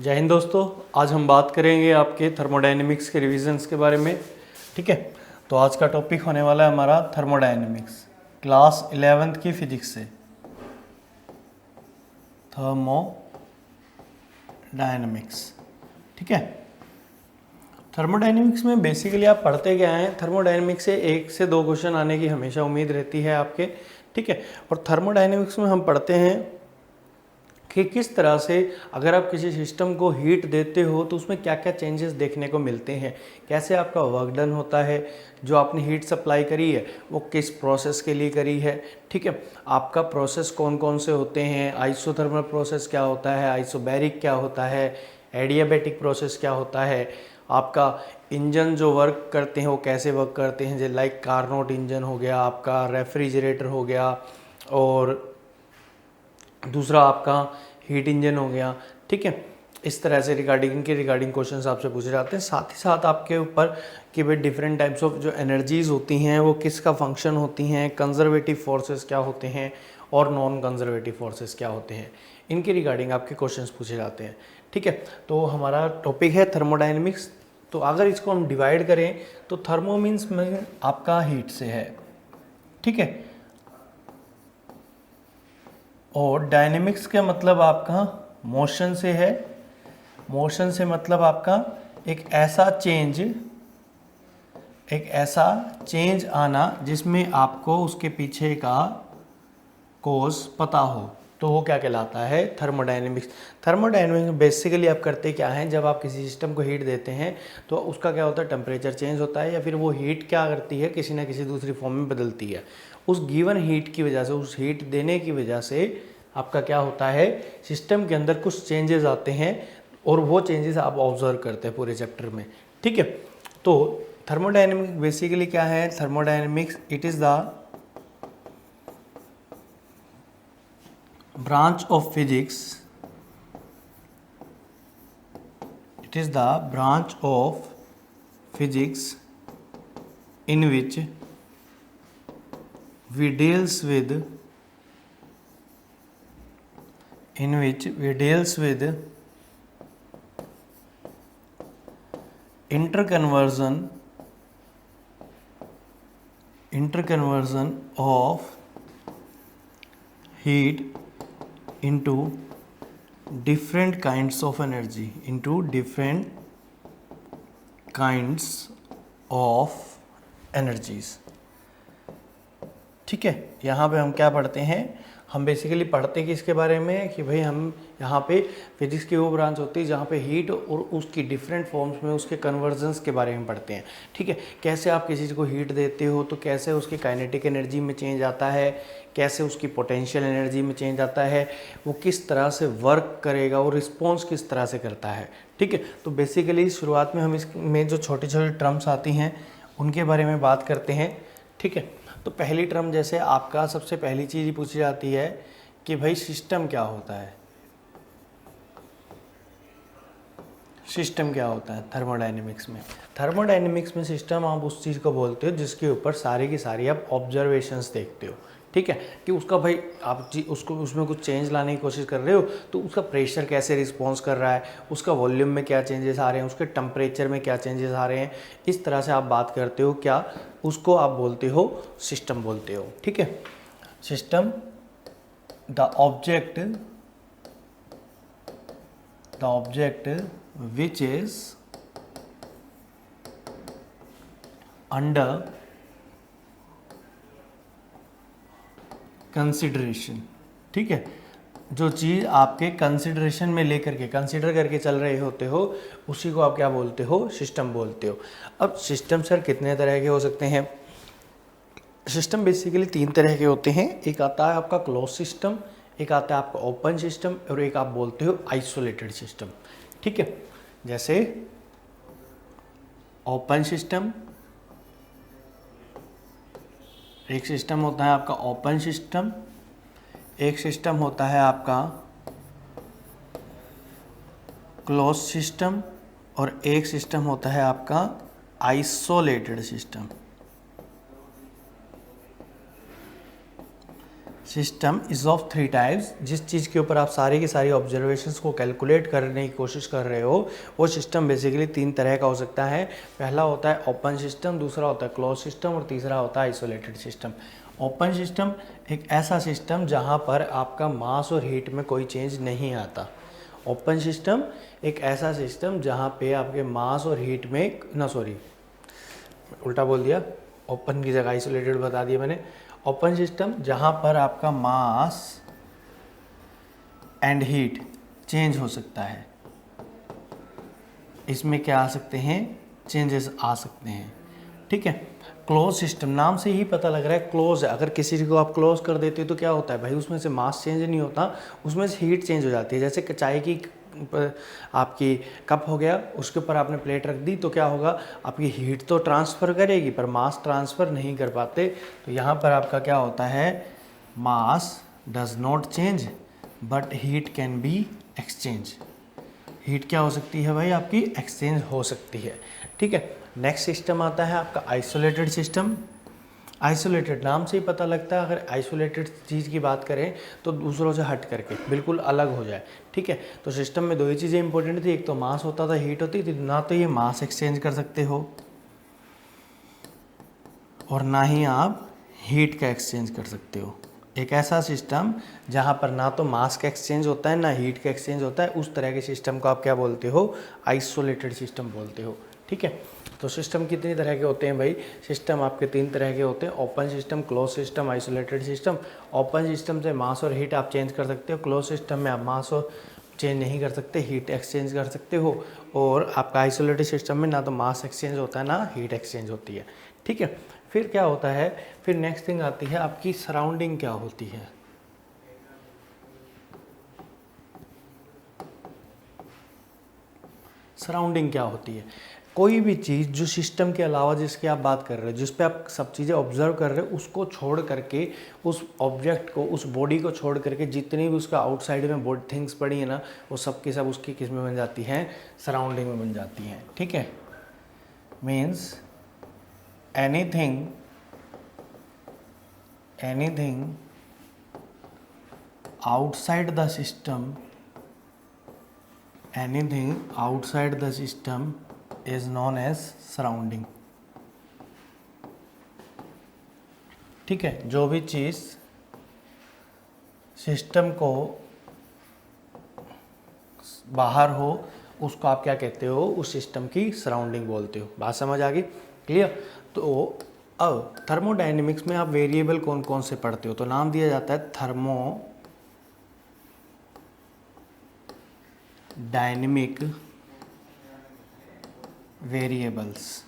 जय हिंद दोस्तों। आज हम बात करेंगे आपके थर्मोडायनेमिक्स के रिविजन्स के बारे में। ठीक है, तो आज का टॉपिक होने वाला है हमारा थर्मोडायनेमिक्स, क्लास 11th की फिजिक्स से। थर्मोडायनेमिक्स, ठीक है। थर्मोडायनेमिक्स में बेसिकली आप पढ़ते क्या हैं? थर्मोडायनेमिक्स से 1 से 2 क्वेश्चन आने की हमेशा उम्मीद रहती है आपके, ठीक है। और थर्मोडायनेमिक्स में हम पढ़ते हैं कि किस तरह से अगर आप किसी सिस्टम को हीट देते हो तो उसमें क्या क्या चेंजेस देखने को मिलते हैं, कैसे आपका वर्क डन होता है, जो आपने हीट सप्लाई करी है वो किस प्रोसेस के लिए करी है, ठीक है। आपका प्रोसेस कौन कौन से होते हैं, आइसोथर्मल प्रोसेस क्या होता है, आइसोबैरिक क्या होता है, एडियाबैटिक प्रोसेस क्या होता है, आपका इंजन जो वर्क करते हैं वो कैसे वर्क करते हैं, जैसे लाइक कारनोट इंजन हो गया, आपका रेफ्रिजरेटर हो गया, और दूसरा आपका हीट इंजन हो गया, ठीक है। इस तरह से रिगार्डिंग क्वेश्चंस आपसे पूछे जाते हैं। साथ ही साथ आपके ऊपर कि भाई डिफरेंट टाइप्स ऑफ जो एनर्जीज होती हैं वो किसका फंक्शन होती हैं, कंजर्वेटिव फोर्सेस क्या होते हैं और नॉन कंजर्वेटिव फोर्सेस क्या होते हैं, इनके रिगार्डिंग आपके क्वेश्चंस पूछे जाते हैं, ठीक है। तो हमारा टॉपिक है थर्मोडायनेमिक्स। तो अगर इसको हम डिवाइड करें तो थर्मो मीन्स में आपका हीट से है, ठीक है, और डायनेमिक्स का मतलब आपका मोशन से है। मोशन से मतलब आपका एक ऐसा चेंज आना जिसमें आपको उसके पीछे का कोज पता हो, तो वो क्या कहलाता है? थर्मोडायनेमिक्स। थर्मोडायनेमिक्स बेसिकली आप करते क्या हैं, जब आप किसी सिस्टम को हीट देते हैं तो उसका क्या होता है, टेम्परेचर चेंज होता है, या फिर वो हीट क्या करती है, किसी ना किसी दूसरी फॉर्म में बदलती है। उस गिवन हीट की वजह से, उस हीट देने की वजह से आपका क्या होता है, सिस्टम के अंदर कुछ चेंजेस आते हैं, और वो चेंजेस आप ऑब्जर्व करते हैं पूरे चैप्टर में, ठीक है। तो थर्मोडायनेमिक्स बेसिकली क्या है? Thermodynamics it is the branch of physics, it is the branch of physics in which we deals with interconversion of heat into different kinds of energy, ठीक है। यहाँ पे हम क्या पढ़ते हैं? हम बेसिकली पढ़ते हैं कि इसके बारे में कि भाई हम यहाँ पे फिजिक्स की वो ब्रांच होती है जहाँ पे हीट और उसकी डिफरेंट फॉर्म्स में उसके कन्वर्जन्स के बारे में पढ़ते हैं, ठीक है। कैसे आप किसी चीज़ को हीट देते हो तो कैसे उसकी काइनेटिक एनर्जी में चेंज आता है, कैसे उसकी पोटेंशियल एनर्जी में चेंज आता है, वो किस तरह से वर्क करेगा और रिस्पॉन्स किस तरह से करता है, ठीक है। तो बेसिकली शुरुआत में हम इसमें जो छोटी छोटी टर्म्स आती हैं उनके बारे में बात करते हैं, ठीक है। तो पहली टर्म जैसे आपका सबसे पहली चीज़ ही पूछी जाती है कि भाई सिस्टम क्या होता है? सिस्टम क्या होता है थर्मोडायनेमिक्स में? थर्मोडायनेमिक्स में सिस्टम आप उस चीज़ को बोलते हो जिसके ऊपर सारी की सारी आप ऑब्जर्वेशंस देखते हो, ठीक है। कि उसका भाई आप उसको उसमें कुछ चेंज लाने की कोशिश कर रहे हो तो उसका प्रेशर कैसे रिस्पॉन्स कर रहा है, उसका वॉल्यूम में क्या चेंजेस आ रहे हैं, उसके टेम्परेचर में क्या चेंजेस आ रहे हैं, इस तरह से आप बात करते हो, क्या उसको आप बोलते हो सिस्टम बोलते हो, ठीक है। System the object which is under consideration, ठीक है। जो चीज़ आपके कंसिडरेशन में लेकर के कंसिडर करके चल रहे होते हो उसी को आप क्या बोलते हो? सिस्टम बोलते हो। अब सिस्टम सर कितने तरह के हो सकते हैं? सिस्टम बेसिकली 3 तरह के होते हैं। एक आता है आपका क्लोज सिस्टम, एक आता है आपका ओपन सिस्टम, और एक आप बोलते हो आइसोलेटेड सिस्टम, ठीक है। जैसे ओपन सिस्टम, एक सिस्टम होता है आपका ओपन सिस्टम, एक सिस्टम होता है आपका क्लोज सिस्टम, और एक सिस्टम होता है आपका isolated system. System is of three types. जिस चीज़ के ऊपर आप सारी की सारी ऑब्जर्वेशंस को कैलकुलेट करने की कोशिश कर रहे हो वो सिस्टम बेसिकली तीन तरह का हो सकता है। पहला होता है ओपन सिस्टम, दूसरा होता है क्लोज सिस्टम और तीसरा होता है आइसोलेटेड सिस्टम। ओपन सिस्टम एक ऐसा सिस्टम जहाँ पर आपका मास और हीट में कोई चेंज नहीं आता। ओपन सिस्टम एक ऐसा सिस्टम जहाँ पे आपके मास और हीट में उल्टा बोल दिया, ओपन की जगह आइसोलेटेड बता दिया मैंने। ओपन सिस्टम जहाँ पर आपका मास एंड हीट चेंज हो सकता है, इसमें क्या आ सकते हैं, चेंजेस आ सकते हैं, ठीक है। क्लोज सिस्टम नाम से ही पता लग रहा है क्लोज है। अगर किसी को आप क्लोज कर देते हो तो क्या होता है भाई, उसमें से मास चेंज नहीं होता, उसमें से हीट चेंज हो जाती है। जैसे चाय की आपकी कप हो गया, उसके ऊपर आपने प्लेट रख दी तो क्या होगा, आपकी हीट तो ट्रांसफ़र करेगी पर मास ट्रांसफ़र नहीं कर पाते। तो यहाँ पर आपका क्या होता है, mass does not change but heat can be exchange. Heat क्या हो सकती है भाई, आपकी एक्सचेंज हो सकती है, ठीक है। नेक्स्ट सिस्टम आता है आपका आइसोलेटेड सिस्टम। आइसोलेटेड नाम से ही पता लगता है, अगर आइसोलेटेड चीज़ की बात करें तो दूसरों से हट करके बिल्कुल अलग हो जाए, ठीक है। तो सिस्टम में दो ही चीज़ें इंपॉर्टेंट थी, एक तो मास होता था, हीट होती थी। ना तो ये मास एक्सचेंज कर सकते हो और ना ही आप हीट का एक्सचेंज कर सकते हो। एक ऐसा सिस्टम जहाँ पर ना तो मास का एक्सचेंज होता है ना हीट का एक्सचेंज होता है, उस तरह के सिस्टम को आप क्या बोलते हो, आइसोलेटेड सिस्टम बोलते हो, ठीक है। तो सिस्टम कितनी तरह के होते हैं भाई, सिस्टम आपके तीन तरह के होते हैं, open system, close system, isolated system. Open system से मास और हीट आप चेंज कर सकते हो, क्लोज सिस्टम में आप मास और चेंज नहीं कर सकते, हीट एक्सचेंज कर सकते हो। और आपका आइसोलेटेड सिस्टम में ना तो मास एक्सचेंज होता है ना हीट एक्सचेंज होती है, ठीक है। फिर क्या होता है, फिर नेक्स्ट थिंग आती है आपकी सराउंडिंग क्या होती है। सराउंडिंग क्या होती है, कोई भी चीज़ जो सिस्टम के अलावा जिसकी आप बात कर रहे हो, जिस पे आप सब चीज़ें ऑब्जर्व कर रहे हो, उसको छोड़ करके, उस ऑब्जेक्ट को, उस बॉडी को छोड़ करके जितनी भी उसका आउटसाइड में बॉडी थिंग्स पड़ी है ना, वो सब के सब उसकी किस में बन जाती हैं, सराउंडिंग में बन जाती हैं, ठीक है। Means anything outside the system, anything outside the system is known as surrounding, ठीक है। जो भी चीज़ सिस्टम को बाहर हो उसको आप क्या कहते हो, उस सिस्टम की सराउंडिंग बोलते हो। बात समझ आ गई, क्लियर। तो अब थर्मोडायनेमिक्स में आप वेरिएबल कौन कौन से पढ़ते हो, तो नाम दिया जाता है थर्मोडायनेमिक वेरिएबल्स।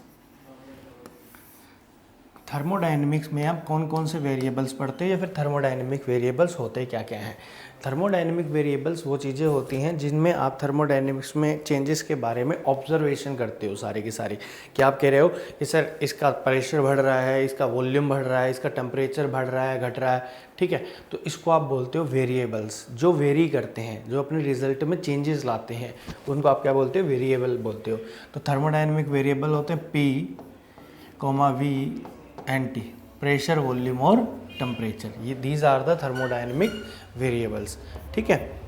थर्मोडायनेमिक्स में आप कौन कौन से वेरिएबल्स पढ़ते हो या फिर थर्मोडायनेमिक वेरिएबल्स होते क्या क्या हैं। थर्मोडायनेमिक वेरिएबल्स वो चीज़ें होती हैं जिनमें आप थर्मोडायनेमिक्स में चेंजेस के बारे में ऑब्जर्वेशन करते हो सारी की सारी। कि आप कह रहे हो कि सर इसका प्रेशर बढ़ रहा है, इसका वॉल्यूम बढ़ रहा है, इसका टेम्परेचर बढ़ रहा है, घट रहा है, ठीक है। तो इसको आप बोलते हो वेरिएबल्स, जो वेरी करते हैं, जो अपने रिजल्ट में चेंजेस लाते हैं, उनको आप क्या बोलते हो, वेरिएबल बोलते हो। तो थर्मोडायनेमिक वेरिएबल होते हैं P, V and T, pressure, volume और टेम्परेचर। ये these are the thermodynamic variables, ठीक है।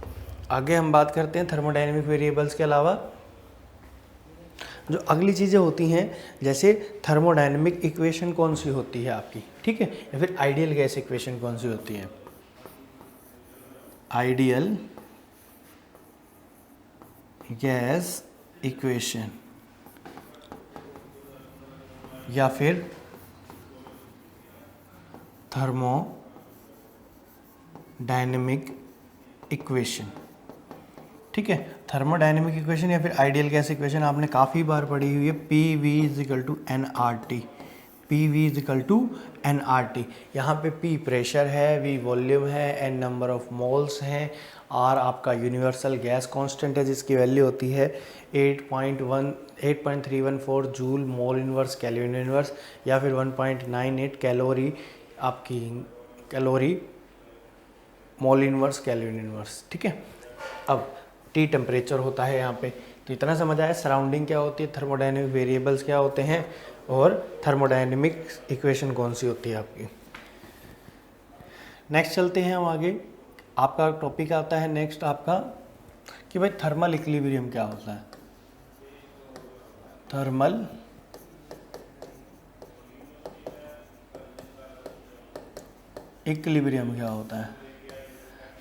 आगे हम बात करते हैं थर्मोडायनेमिक वेरिएबल्स के अलावा जो अगली चीज़ें होती हैं, जैसे थर्मोडायनेमिक इक्वेशन कौन सी होती है आपकी, ठीक है, या फिर आइडियल गैस इक्वेशन कौन सी होती है। आइडियल गैस इक्वेशन या फिर थर्मोडायनेमिक इक्वेशन, ठीक है। थर्मोडायनेमिक इक्वेशन या फिर आइडियल गैस इक्वेशन आपने काफ़ी बार पढ़ी हुई है। PV = nRT, PV = nRT। यहाँ पे P प्रेशर है, V वॉल्यूम है, N नंबर ऑफ मोल्स हैं, R आपका यूनिवर्सल गैस कांस्टेंट है जिसकी वैल्यू होती है 8.314 joule mole inverse kelvin inverse, या फिर 1.98 कैलोरी आपकी calorie mole inverse kelvin inverse, ठीक है। अब T टेम्परेचर होता है यहाँ पे। तो इतना समझ आया सराउंडिंग क्या होती है, थर्मोडायनेमिक वेरिएबल्स क्या होते हैं और थर्मोडायनेमिक इक्वेशन कौन सी होती है आपकी। नेक्स्ट चलते हैं हम आगे। आपका टॉपिक आता है नेक्स्ट आपका कि भाई थर्मल इक्विलिब्रियम क्या होता है। थर्मल इक्विलिब्रियम क्या होता है।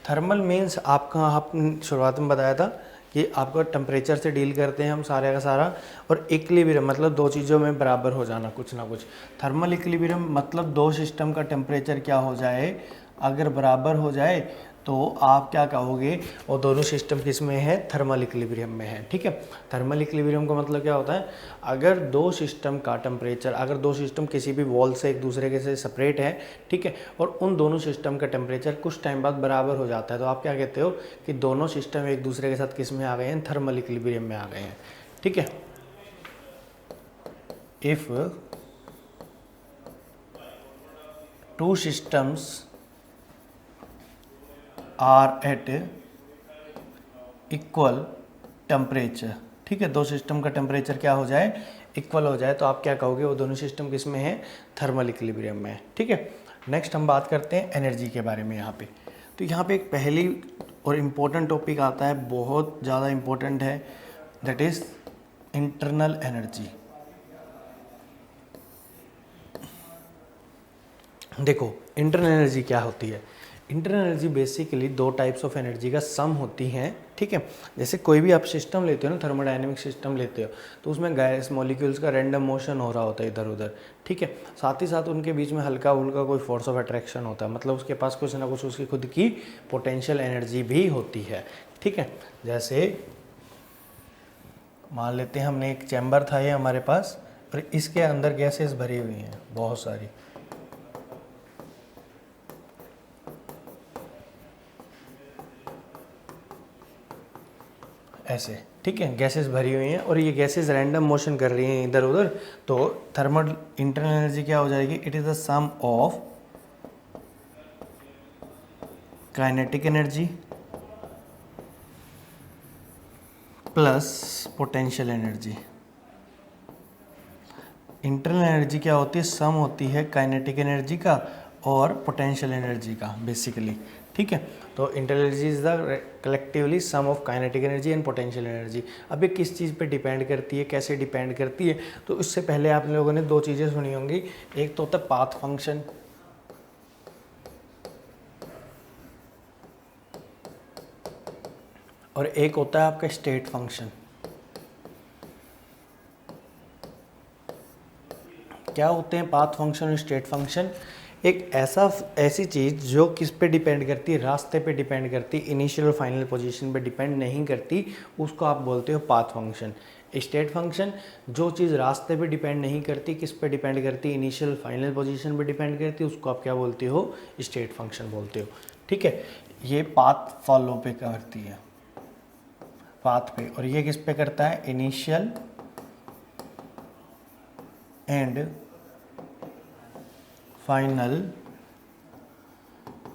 थर्मल मीन्स आपका, आपने शुरुआत में बताया था कि आपका टेम्परेचर से डील करते हैं हम सारे का सारा, और इक्विलिब्रियम मतलब दो चीज़ों में बराबर हो जाना कुछ ना कुछ। थर्मल इक्विलिब्रियम मतलब दो सिस्टम का टेम्परेचर क्या हो जाए, अगर बराबर हो जाए तो आप क्या कहोगे, और दोनों सिस्टम किस में है, थर्मल इक्विलिब्रियम में है। ठीक है, थर्मल इक्विलिब्रियम का मतलब क्या होता है, अगर दो सिस्टम का टेम्परेचर, अगर दो सिस्टम किसी भी वॉल से एक दूसरे के से सेपरेट है, ठीक है, और उन दोनों सिस्टम का टेम्परेचर कुछ टाइम बाद बराबर हो जाता है, तो आप क्या कहते हो कि दोनों सिस्टम एक दूसरे के साथ किस में आ गए हैं, थर्मल इक्विलिब्रियम में आ गए हैं। ठीक है, if two systems are at equal temperature, ठीक है, दो सिस्टम का टेम्परेचर क्या हो जाए, इक्वल हो जाए, तो आप क्या कहोगे, वो दोनों सिस्टम किस में है, थर्मल इक्विलिब्रियम में है। ठीक है, नेक्स्ट हम बात करते हैं एनर्जी के बारे में। यहाँ पे तो यहाँ पे एक पहली और इम्पोर्टेंट टॉपिक आता है, बहुत ज़्यादा इम्पोर्टेंट है, दैट इज़ इंटरनल एनर्जी। देखो इंटरनल एनर्जी क्या होती है। इंटरनल एनर्जी बेसिकली दो टाइप्स ऑफ एनर्जी का सम होती हैं। ठीक है, जैसे कोई भी आप सिस्टम लेते हो ना, थर्मोडायनेमिक सिस्टम लेते हो, तो उसमें गैस मॉलिक्यूल्स का रैंडम मोशन हो रहा होता है इधर उधर। ठीक है, साथ ही साथ उनके बीच में हल्का फुल्का कोई फोर्स ऑफ अट्रैक्शन होता है, मतलब उसके पास कुछ ना कुछ उसकी खुद की पोटेंशियल एनर्जी भी होती है। ठीक है, जैसे मान लेते हैं हमने एक चैम्बर था ये हमारे पास, और इसके अंदर गैसेस भरी हुई हैं बहुत सारी, ऐसे। ठीक है, गैसेस भरी हुई हैं और ये गैसेस रैंडम मोशन कर रही हैं इधर उधर, तो थर्मल इंटरनल एनर्जी क्या हो जाएगी, it is the sum of kinetic energy plus potential energy. Internal energy क्या होती है, सम होती है काइनेटिक एनर्जी का और पोटेंशियल एनर्जी का बेसिकली। ठीक है, तो internal energy is the collectively sum of kinetic energy and potential energy. अब ये किस चीज़ पे डिपेंड करती है, कैसे डिपेंड करती है, तो इससे पहले आप लोगों ने दो चीज़ें सुनी होंगी, एक तो होता है पाथ फंक्शन, और एक होता है आपका स्टेट फंक्शन। क्या होते हैं पाथ फंक्शन और स्टेट फंक्शन, एक ऐसी चीज़ जो किस पे डिपेंड करती है, रास्ते पे डिपेंड करती है, इनिशियल और फाइनल पोजीशन पे डिपेंड नहीं करती, उसको आप बोलते हो पाथ फंक्शन। स्टेट फंक्शन जो चीज़ रास्ते पे डिपेंड नहीं करती, किस पे डिपेंड करती, इनिशियल फाइनल पोजीशन पे डिपेंड करती है, उसको आप क्या बोलते हो, स्टेट फंक्शन बोलते हो। ठीक है, ये पाथ फॉलो पे करती है, पाथ पे, और ये किस पे करता है, इनिशियल एंड फाइनल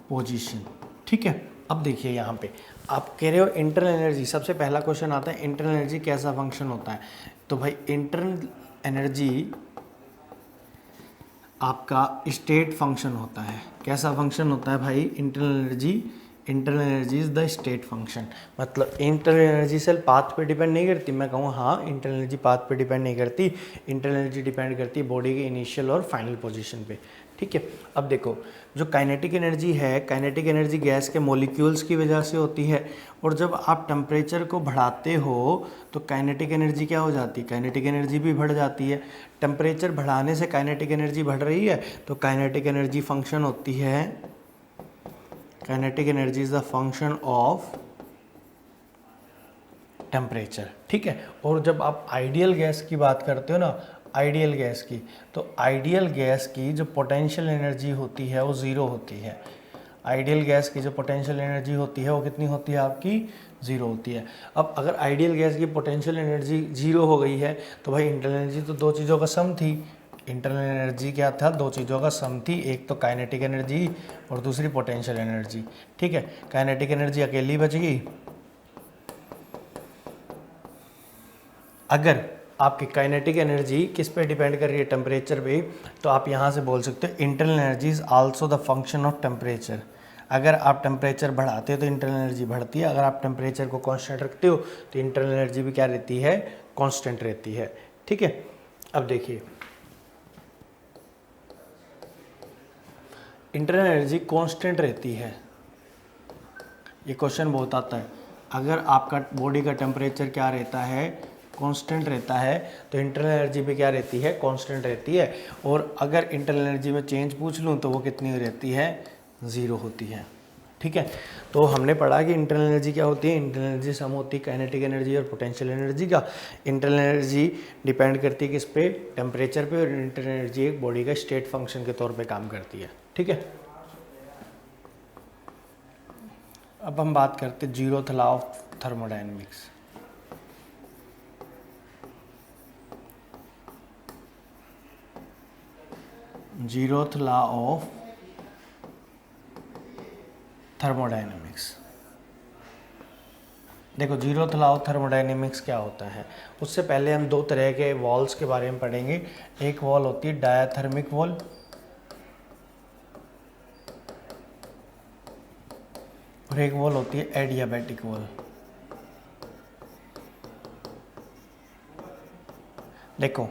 पोजीशन। ठीक है, अब देखिए यहाँ पे आप कह रहे हो इंटरनल एनर्जी, सबसे पहला क्वेश्चन आता है इंटरनल एनर्जी कैसा फंक्शन होता है, तो भाई इंटरनल एनर्जी आपका स्टेट फंक्शन होता है। कैसा फंक्शन होता है भाई internal energy, internal energy is the state function, मतलब इंटरनल एनर्जी सिर्फ पाथ पे डिपेंड नहीं करती, मैं कहूँ हाँ इंटरनल एनर्जी पाथ पे डिपेंड नहीं करती, इंटरनल एनर्जी डिपेंड करती है बॉडी के इनिशियल और फाइनल पोजीशन पे। ठीक है, अब देखो जो काइनेटिक एनर्जी है, काइनेटिक एनर्जी गैस के मॉलिक्यूल्स की वजह से होती है, और जब आप टेम्परेचर को बढ़ाते हो तो काइनेटिक एनर्जी क्या हो जाती है, काइनेटिक एनर्जी भी बढ़ जाती है। टेम्परेचर बढ़ाने से काइनेटिक एनर्जी बढ़ रही है, तो काइनेटिक एनर्जी फंक्शन होती है, kinetic energy is the function of temperature. ठीक है, और जब आप आइडियल गैस की बात करते हो ना, आइडियल गैस की, तो आइडियल गैस की जो पोटेंशियल एनर्जी होती है वो ज़ीरो होती है। आइडियल गैस की जो पोटेंशियल एनर्जी होती है वो कितनी होती है आपकी, ज़ीरो होती है। अब अगर आइडियल गैस की पोटेंशियल एनर्जी ज़ीरो हो गई है तो भाई इंटरनल एनर्जी तो दो चीज़ों का सम थी, इंटरनल एनर्जी क्या था, दो चीज़ों का सम थी, एक तो काइनेटिक एनर्जी और दूसरी पोटेंशियल एनर्जी। ठीक है, काइनेटिक एनर्जी अकेली बच गई। अगर आपकी काइनेटिक एनर्जी किस पे डिपेंड कर रही है, टेम्परेचर पे, तो आप यहाँ से बोल सकते हो internal energy is also the function of temperature. अगर आप टेम्परेचर बढ़ाते हो तो इंटरनल एनर्जी बढ़ती है, अगर आप टेम्परेचर को कांस्टेंट रखते हो तो इंटरनल एनर्जी भी क्या रहती है, कांस्टेंट रहती है। ठीक है, अब देखिए इंटरनल एनर्जी कांस्टेंट रहती है, ये क्वेश्चन बहुत आता है। अगर आपका बॉडी का टेम्परेचर क्या रहता है, कांस्टेंट रहता है, तो इंटरनल एनर्जी भी क्या रहती है, कांस्टेंट रहती है। और अगर इंटरनल एनर्जी में चेंज पूछ लूँ तो वो कितनी रहती है, 0 होती है। ठीक है, तो हमने पढ़ा कि इंटरनल एनर्जी क्या होती है, इंटरनल एनर्जी सम होती है काइनेटिक एनर्जी और पोटेंशियल एनर्जी का। इंटरनल एनर्जी डिपेंड करती है किस पे, टेम्परेचर पे, और इंटरनल एनर्जी एक बॉडी का स्टेट फंक्शन के तौर पे काम करती है। ठीक है, अब हम बात करते हैं zeroth law of thermodynamics. Zeroth law of thermodynamics. देखो जीरोथ लॉ ऑफ थर्मोडायनेमिक्स क्या होता है, उससे पहले हम दो तरह के वॉल्स के बारे में पढ़ेंगे। एक वॉल होती है डायाथर्मिक वॉल, और एक वॉल होती है एडियाबैटिक वॉल। देखो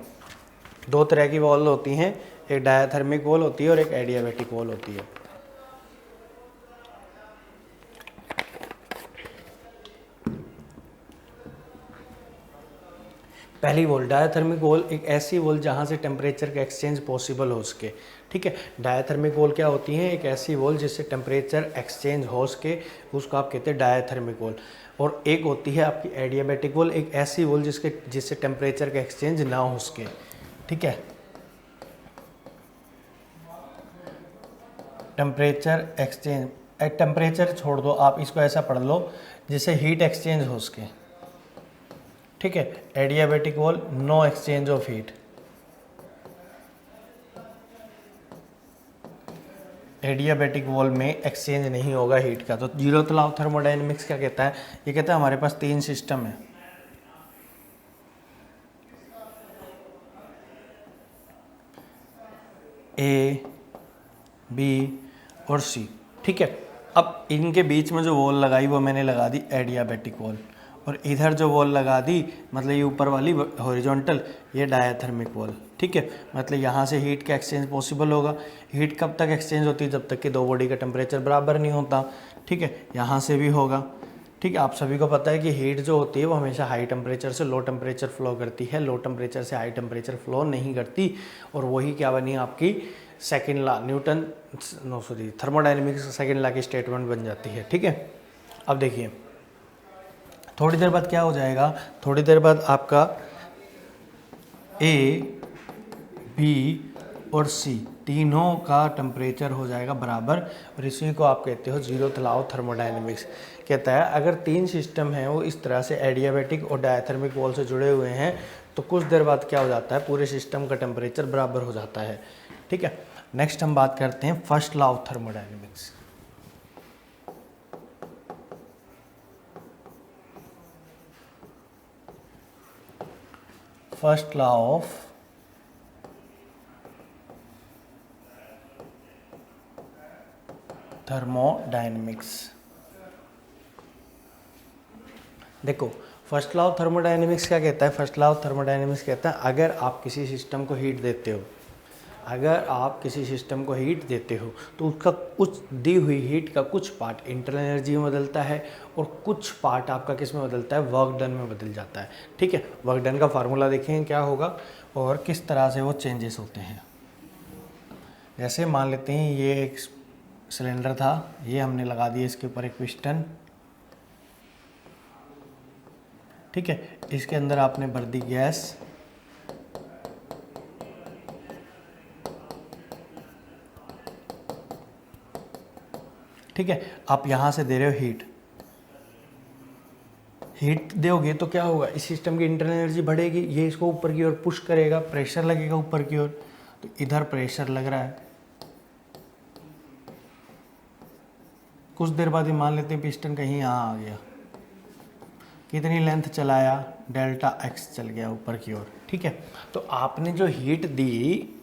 दो तरह की वॉल होती हैं, एक डायाथर्मिक वॉल होती है और एक एडियाबैटिक वॉल होती है। पहली वॉल डायाथर्मिक वॉल, एक ऐसी वॉल जहाँ से टेम्परेचर का एक्सचेंज पॉसिबल हो सके। ठीक है, डायाथर्मिक वॉल क्या होती है, एक ऐसी वॉल जिससे टेम्परेचर एक्सचेंज हो सके, उसको आप कहते हैं डायाथर्मिक वॉल। और एक होती है आपकी एडियाबैटिक वॉल, एक ऐसी वॉल जिससे टेम्परेचर का एक्सचेंज ना हो सके। ठीक है, टेम्परेचर एक्सचेंज, टेम्परेचर छोड़ दो, आप इसको ऐसा पढ़ लो जिससे हीट एक्सचेंज हो सके। ठीक है, adiabatic wall, no exchange of heat. Adiabatic wall में एक्सचेंज नहीं होगा हीट का। तो जीरोथ लॉ ऑफ थर्मोडायनेमिक्स क्या कहता है, ये कहता है हमारे पास तीन सिस्टम है, ए, बी और सी। ठीक है, अब इनके बीच में जो वॉल लगाई वो मैंने लगा दी एडियाबैटिक वॉल, और इधर जो वॉल लगा दी मतलब ये ऊपर वाली हॉरिजॉन्टल, ये डायाथर्मिक वॉल। ठीक है, मतलब यहाँ से हीट का एक्सचेंज पॉसिबल होगा। हीट कब तक एक्सचेंज होती है, जब तक कि दो बॉडी का टेम्परेचर बराबर नहीं होता। ठीक है, यहाँ से भी होगा। ठीक है, आप सभी को पता है कि हीट जो होती है वो हमेशा हाई टेम्परेचर से लो टेम्परेचर फ्लो करती है, लो टेम्परेचर से हाई टेम्परेचर फ्लो नहीं करती। और वही क्या बनी आपकी second law, thermodynamics second law की स्टेटमेंट बन जाती है। ठीक है, अब देखिए थोड़ी देर बाद क्या हो जाएगा, थोड़ी देर बाद आपका ए, बी और सी तीनों का टेम्परेचर हो जाएगा बराबर, और इसी को आप कहते हो जीरोथ लॉ ऑफ थर्मोडायनेमिक्स। कहता है अगर तीन सिस्टम हैं वो इस तरह से एडियाबैटिक और डायाथर्मिक वॉल से जुड़े हुए हैं तो कुछ देर बाद क्या हो जाता है, पूरे सिस्टम का टेम्परेचर बराबर हो जाता है। ठीक है, नेक्स्ट हम बात करते हैं first law of thermodynamics. First law of thermodynamics. देखो फर्स्ट लॉ ऑफ थर्मोडायनेमिक्स क्या कहता है, फर्स्ट लॉ ऑफ थर्मोडायनेमिक्स कहता है अगर आप किसी सिस्टम को हीट देते हो, अगर आप किसी सिस्टम को हीट देते हो तो उसका कुछ दी हुई हीट का कुछ पार्ट इंटरनल एनर्जी में बदलता है और कुछ पार्ट आपका किस में बदलता है, वर्क डन में बदल जाता है। ठीक है, वर्क डन का फार्मूला देखेंगे क्या होगा और किस तरह से वो चेंजेस होते हैं। जैसे मान लेते हैं ये एक सिलेंडर था, ये हमने लगा दिया इसके ऊपर एक पिस्टन। ठीक है, इसके अंदर आपने भर दी गैस, ठीक है, आप यहाँ से दे रहे हो हीट, हीट दोगे तो क्या होगा, इस सिस्टम की इंटरनल एनर्जी बढ़ेगी, ये इसको ऊपर की ओर पुश करेगा, प्रेशर लगेगा ऊपर की ओर, तो इधर प्रेशर लग रहा है। कुछ देर बाद ये मान लेते हैं पिस्टन कहीं यहाँ आ गया, कितनी लेंथ चलाया, डेल्टा एक्स चल गया ऊपर की ओर। ठीक है, तो आपने जो हीट दी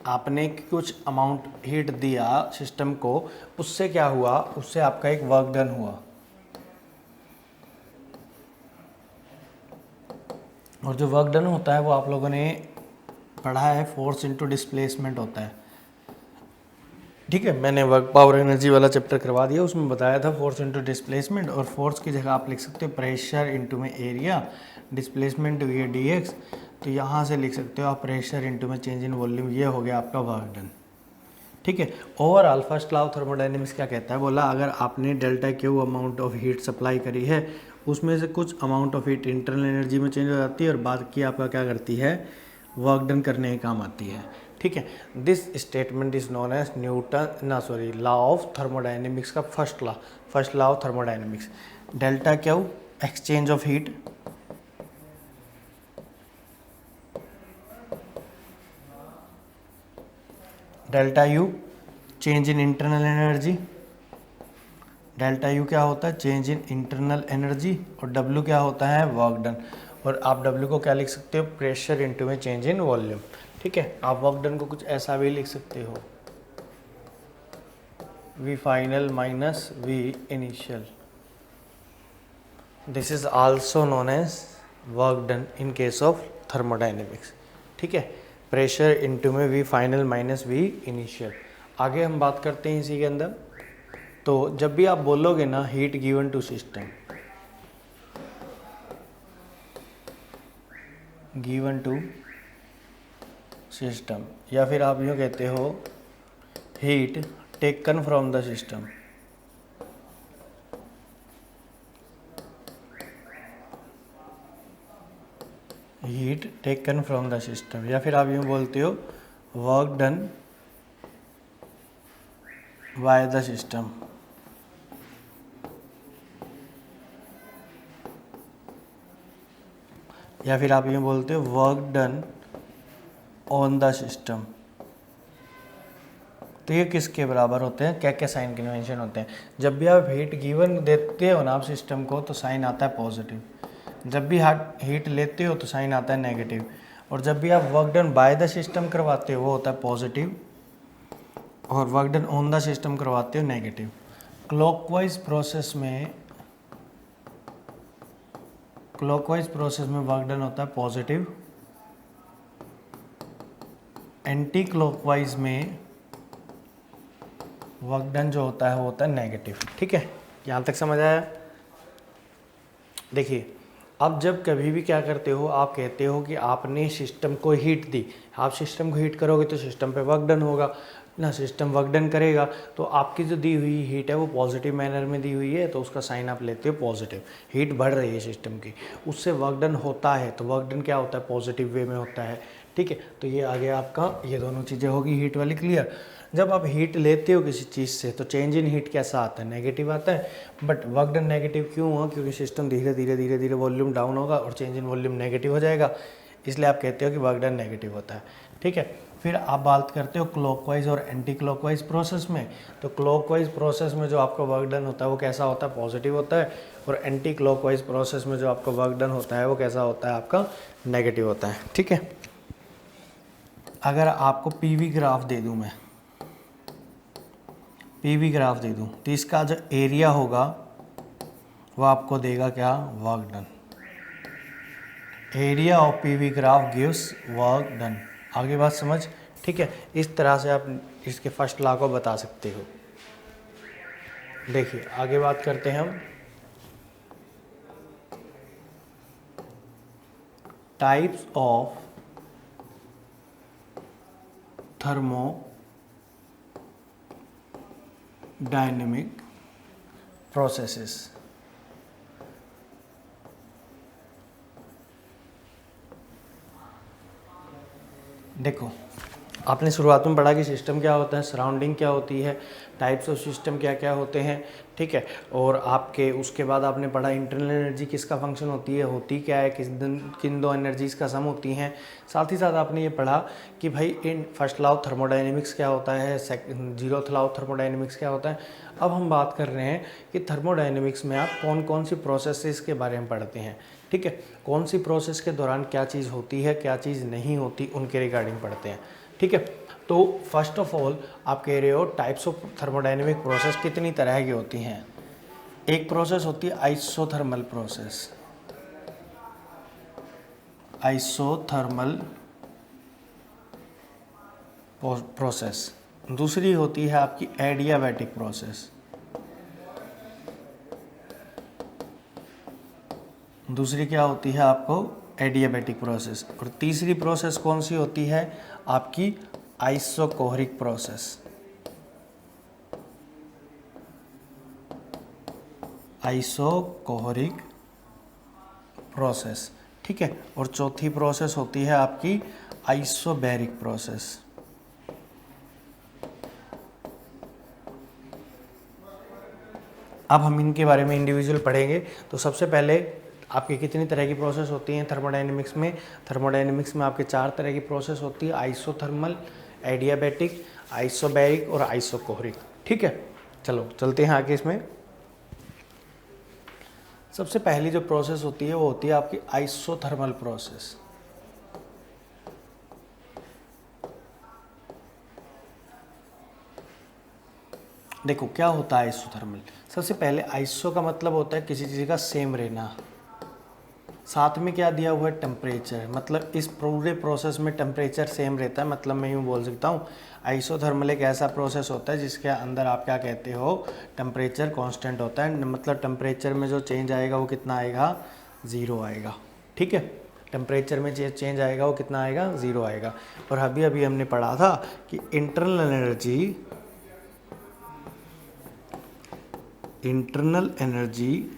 आपने कुछ अमाउंट हीट दिया सिस्टम को, उससे क्या हुआ, उससे आपका एक वर्क डन हुआ, और जो वर्क डन होता है वो आप लोगों ने पढ़ा है, फोर्स इनटू डिस्प्लेसमेंट होता है। ठीक है, मैंने वर्क पावर एनर्जी वाला चैप्टर करवा दिया, उसमें बताया था फोर्स इनटू डिस्प्लेसमेंट, और फोर्स की जगह आप लिख सकते हो प्रेशर इनटू में एरिया, डिस्प्लेसमेंट ये dx, तो यहाँ से लिख सकते हो आप प्रेशर इनटू में चेंज इन वॉल्यूम, ये हो गया आपका वर्क डन। ठीक है, overall first law of thermodynamics क्या कहता है, बोला अगर आपने delta Q amount of heat supply करी है, उसमें से कुछ amount of heat internal energy में चेंज हो जाती है और बाकी आपका क्या करती है, वर्क डन करने के काम आती है। ठीक है, this statement is known as law of thermodynamics का first law of thermodynamics. Delta Q exchange of heat, delta U change in internal energy, delta U क्या होता है, चेंज इन इंटरनल एनर्जी, और डब्ल्यू क्या होता है, वर्क डन। और आप डब्ल्यू को क्या लिख सकते हो, प्रेशर इनटू में चेंज इन वॉल्यूम। ठीक है, आप वर्क डन को कुछ ऐसा भी लिख सकते हो, V final minus V initial, this is also known as work done in case of thermodynamics. ठीक है, प्रेशर इनटू में V final minus V initial. आगे हम बात करते हैं इसी के अंदर। तो जब भी आप बोलोगे ना heat given to system, given to system, या फिर आप यूँ कहते हो heat taken from the system, heat taken from the system, या फिर आप यूँ बोलते हो work done by the system, या फिर आप यूँ बोलते हो work done on the system. तो ये किसके बराबर होते हैं, क्या क्या साइन कन्वेंशन होते हैं। जब भी आप हीट गिवन देते हो ना आप सिस्टम को, तो साइन आता है पॉजिटिव। जब भी हीट लेते हो तो साइन आता है नेगेटिव। और जब भी आप work done by the system करवाते हो वो होता है पॉजिटिव, और work done on the system करवाते हो नेगेटिव। क्लॉकवाइज प्रोसेस में वर्क डन होता है पॉजिटिव, एंटी क्लॉकवाइज में वर्क डन जो होता है वो होता है नेगेटिव। ठीक है, यहाँ तक समझ आया। देखिए, अब जब कभी भी क्या करते हो, आप कहते हो कि आपने सिस्टम को हीट दी, आप सिस्टम को हीट करोगे तो सिस्टम पे वर्क डन होगा ना, सिस्टम वर्क डन करेगा तो आपकी जो दी हुई हीट है वो पॉजिटिव मैनर में दी हुई है, तो उसका साइन आप लेते हो पॉजिटिव। हीट बढ़ रही है सिस्टम की, उससे वर्क डन होता है, तो वर्क डन क्या होता है, पॉजिटिव वे में होता है। ठीक है, तो ये आ गया आपका, ये दोनों चीज़ें होगी हीट वाली क्लियर। जब आप हीट लेते हो किसी चीज़ से तो चेंज इन हीट कैसा आता है, नेगेटिव आता है। बट वर्क डन नेगेटिव क्यों हुआ, क्योंकि सिस्टम धीरे धीरे वॉल्यूम डाउन होगा और चेंज इन वॉल्यूम नेगेटिव हो जाएगा, इसलिए आप कहते हो कि वर्क डन नेगेटिव होता है। ठीक है, फिर आप बात करते हो क्लॉकवाइज और एंटी क्लॉकवाइज प्रोसेस में। तो क्लॉकवाइज प्रोसेस में जो आपका वर्क डन होता है वो कैसा होता है, पॉजिटिव होता है, और एंटी क्लॉकवाइज प्रोसेस में जो आपका वर्क डन होता है वो कैसा होता है, आपका नेगेटिव होता है। ठीक है, अगर आपको पीवी ग्राफ दे दूं मैं, पीवी ग्राफ दे दूं, तो इसका जो एरिया होगा वो आपको देगा क्या, work done. Area of PV graph gives work done. आगे बात समझ। ठीक है, इस तरह से आप इसके फर्स्ट लॉ को बता सकते हो। देखिए आगे बात करते हैं हम टाइप्स ऑफ थर्मोडायनेमिक प्रोसेसेस। देखो, आपने शुरुआत में पढ़ा कि सिस्टम क्या होता है, सराउंडिंग क्या होती है, टाइप्स ऑफ सिस्टम क्या क्या होते हैं। ठीक है, और आपके उसके बाद आपने पढ़ा इंटरनल एनर्जी किसका फंक्शन होती है, होती क्या है, किन दो एनर्जीज़ का सम होती हैं। साथ ही साथ आपने ये पढ़ा कि भाई in first law of thermodynamics क्या होता है, जीरोथ लॉ ऑफ थर्मोडायनेमिक्स क्या होता है। अब हम बात कर रहे हैं कि थर्मोडायनेमिक्स में आप कौन कौन सी प्रोसेसेस के बारे में पढ़ते हैं। ठीक है, कौन सी प्रोसेस के दौरान क्या चीज़ होती है, क्या चीज़ नहीं होती, उनके रिगार्डिंग पढ़ते हैं। ठीक है, तो फर्स्ट ऑफ ऑल आप कह रहे हो टाइप्स ऑफ थर्मोडाइनमिक प्रोसेस कितनी तरह की होती हैं। एक प्रोसेस होती है आइसोथर्मल प्रोसेस, आइसोथर्मल प्रोसेस। दूसरी होती है आपकी एडियाबैटिक प्रोसेस, दूसरी क्या होती है आपको एडियाबैटिक प्रोसेस। और तीसरी प्रोसेस कौन सी होती है आपकी आइसोकोहरिक प्रोसेस, आइसोकोहरिक प्रोसेस, ठीक है। और चौथी प्रोसेस होती है आपकी आइसोबैरिक प्रोसेस। अब हम इनके बारे में इंडिविजुअल पढ़ेंगे। तो सबसे पहले आपकी कितनी तरह की प्रोसेस होती हैं थर्मोडायनेमिक्स में। थर्मोडायनेमिक्स में आपके 4 तरह की प्रोसेस होती है, आइसोथर्मल, एडियाबैटिक, आइसोबैरिक और आइसोकोहरिक, ठीक है। चलो चलते हैं आगे इसमें। सबसे पहली जो प्रोसेस होती है वो होती है आपकी आइसोथर्मल प्रोसेस। देखो क्या होता है आइसोथर्मल। सबसे पहले आइसो का मतलब होता है किसी चीज़ का सेम रहना, साथ में क्या दिया हुआ है टेम्परेचर, मतलब इस पूरे प्रोसेस में टेम्परेचर सेम रहता है। मतलब मैं यूँ बोल सकता हूँ आइसोथर्मल एक ऐसा प्रोसेस होता है जिसके अंदर आप क्या कहते हो टेम्परेचर कांस्टेंट होता है। मतलब टेम्परेचर में जो चेंज आएगा वो कितना आएगा, 0 आएगा, ठीक है। टेम्परेचर में चेंज आएगा वो कितना आएगा, 0 आएगा। और अभी अभी हमने पढ़ा था कि internal energy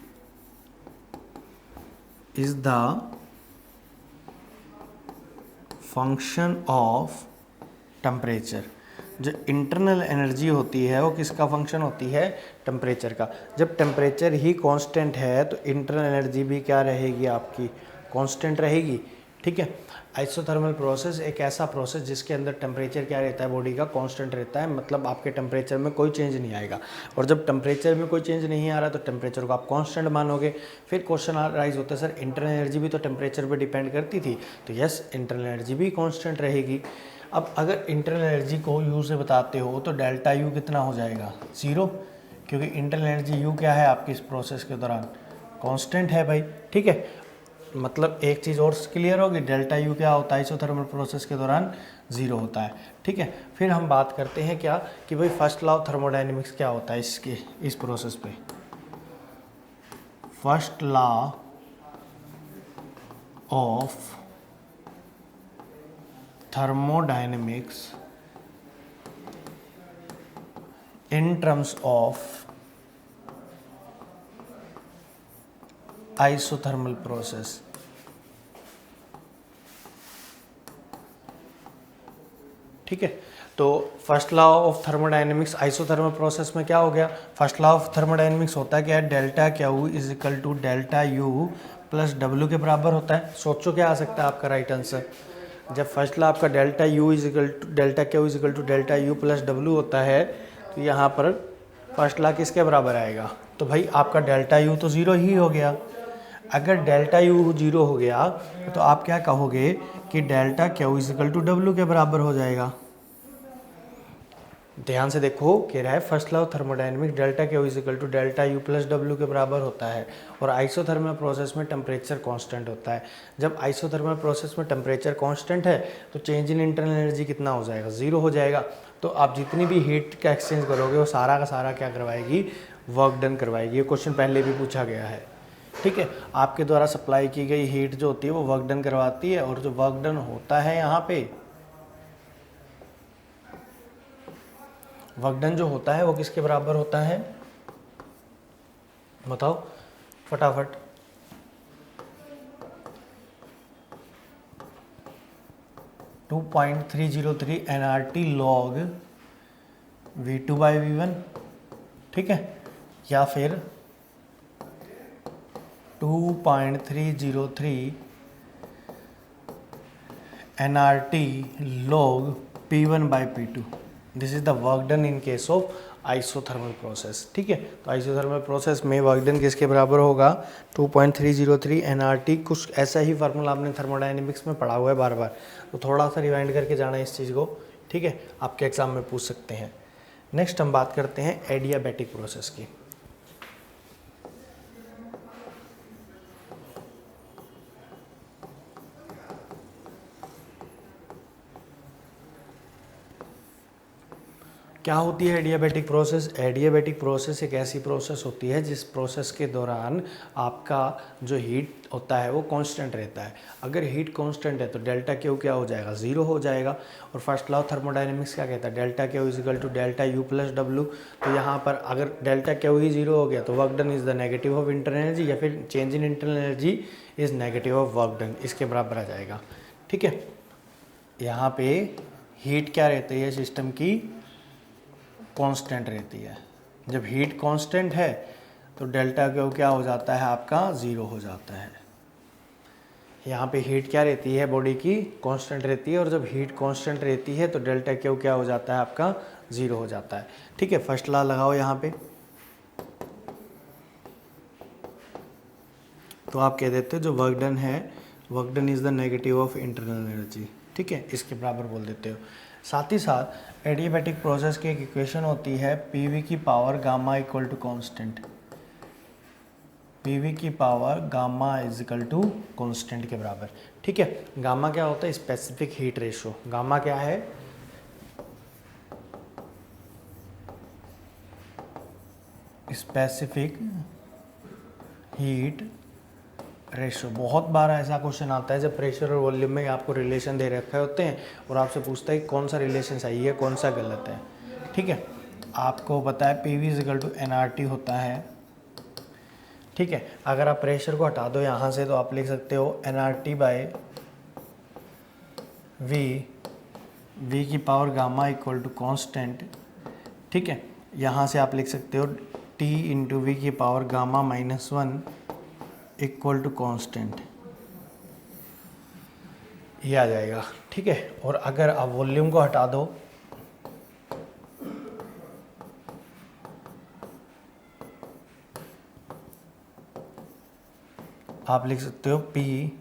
is the function of temperature। जो इंटरनल एनर्जी होती है वो किसका फंक्शन होती है, टेम्परेचर का। जब टेम्परेचर ही कांस्टेंट है तो इंटरनल एनर्जी भी क्या रहेगी आपकी, कांस्टेंट रहेगी, ठीक है। आइसोथर्मल प्रोसेस एक ऐसा प्रोसेस जिसके अंदर टेम्परेचर क्या रहता है बॉडी का, कांस्टेंट रहता है। मतलब आपके टेम्परेचर में कोई चेंज नहीं आएगा। और जब टेम्परेचर में कोई चेंज नहीं आ रहा तो टेम्परेचर को आप कांस्टेंट मानोगे। फिर क्वेश्चन राइज होता है सर इंटरनल एनर्जी भी तो टेम्परेचर पे डिपेंड करती थी। तो यस, इंटरनल एनर्जी भी कांस्टेंट रहेगी। अब अगर इंटरनल एनर्जी को यू से बताते हो तो डेल्टा यू कितना हो जाएगा, 0, क्योंकि इंटरनल एनर्जी यू क्या है आपकी इस प्रोसेस के दौरान, कांस्टेंट है भाई, ठीक है। मतलब एक चीज़ और क्लियर होगी, डेल्टा यू क्या होता है आइसोथर्मल प्रोसेस के दौरान, 0 होता है, ठीक है। फिर हम बात करते हैं क्या कि भाई फर्स्ट लॉ ऑफ थर्मोडायनेमिक्स क्या होता है इसके, इस प्रोसेस पे। First law of thermodynamics in terms of isothermal process. ठीक है, तो first law of thermodynamics isothermal process में क्या हो गया, फर्स्ट लॉ ऑफ थर्मोडायनेमिक्स होता है क्या, delta Q is equal to delta U plus W के बराबर होता है। सोचो क्या आ सकता है आपका राइट आंसर। जब फर्स्ट लॉ आपका delta U is equal to delta Q is equal to delta U plus W होता है तो यहाँ पर फर्स्ट लॉ किसके बराबर आएगा, तो भाई आपका डेल्टा यू तो 0 ही हो गया। अगर डेल्टा यू 0 हो गया तो आप क्या कहोगे कि delta Q is equal to W के बराबर हो जाएगा। ध्यान से देखो, कह रहा है first law of thermodynamics delta Q is equal to delta U plus W के बराबर होता है। और आइसोथर्मल प्रोसेस में टेम्परेचर कांस्टेंट होता है। जब आइसोथर्मल प्रोसेस में टेम्परेचर कांस्टेंट है तो चेंज इन इंटरनल एनर्जी कितना हो जाएगा, 0 हो जाएगा। तो आप जितनी भी हीट का एक्सचेंज करोगे वो सारा का सारा क्या करवाएगी, वर्क डन करवाएगी। ये क्वेश्चन पहले भी पूछा गया है, ठीक है। आपके द्वारा सप्लाई की गई हीट जो होती है वो वर्क डन करवाती है, और जो वर्क डन होता है यहाँ पे वर्क डन जो होता है वो किसके बराबर होता है, बताओ फटाफट। To 2.303 nRT log V2 by V1, ठीक है, या फिर 2.303 nRT log P1 by P2। This is the work done in case of isothermal process, ठीक है। तो आइसोथर्मल प्रोसेस में वर्क डन किसके बराबर होगा, 2.303 nRT। कुछ ऐसा ही फार्मूला आपने थर्मोडायनेमिक्स में पढ़ा हुआ है बार बार, तो थोड़ा सा रिवाइंड करके जाना इस चीज़ को, ठीक है, आपके एग्ज़ाम में पूछ सकते हैं। नेक्स्ट हम बात करते हैं एडियाबैटिक प्रोसेस की। क्या होती है एडियाबैटिक प्रोसेस? एडियाबैटिक प्रोसेस एक ऐसी प्रोसेस होती है जिस प्रोसेस के दौरान आपका जो हीट होता है वो कांस्टेंट रहता है। अगर हीट कांस्टेंट है तो डेल्टा क्यू क्या हो जाएगा? ज़ीरो हो जाएगा। और फर्स्ट लॉ थर्मोडायनेमिक्स क्या कहता है? Delta Q is equal to delta U plus W. तो यहाँ पर अगर डेल्टा क्यू ही ज़ीरो हो गया तो work done is the negative of internal energy, या फिर change in internal energy is negative of work done, इसके बराबर आ जाएगा। ठीक है, यहाँ पे हीट क्या रहती है सिस्टम की? कांस्टेंट रहती है। जब हीट कांस्टेंट है तो डेल्टा क्यू क्या हो जाता है आपका? ज़ीरो हो जाता है। यहाँ पे हीट क्या रहती है बॉडी की? कांस्टेंट रहती है। और जब हीट कांस्टेंट रहती है तो डेल्टा क्यू क्या हो जाता है आपका? ज़ीरो हो जाता है। ठीक है, फर्स्ट लॉ लगाओ यहाँ पे, तो आप कह देते हो जो वर्क डन है, work done is the negative of internal energy. ठीक है, इसके बराबर बोल देते हो। साथ ही साथ एडियाबैटिक प्रोसेस की एक इक्वेशन होती है पीवी की power gamma equal to constant. PV की power gamma is equal to constant के बराबर। ठीक है, गामा क्या होता है? Specific heat ratio. गामा क्या है? Specific heat ratio. बहुत बार ऐसा क्वेश्चन आता है जब प्रेशर और वॉल्यूम में आपको रिलेशन दे रखे होते हैं और आपसे पूछता है कौन सा रिलेशन सही है कौन सा गलत है। ठीक है, आपको पता है P V is equal to N R T होता है। ठीक है, अगर आप प्रेशर को हटा दो यहाँ से तो आप लिख सकते हो N R T by V की power gamma equal to constant. ठीक है, यहाँ से आप लिख सकते हो टी इंटू वी की power gamma minus one equal to constant, ये आ जाएगा। ठीक है, और अगर आप वॉल्यूम को हटा दो आप लिख सकते हो P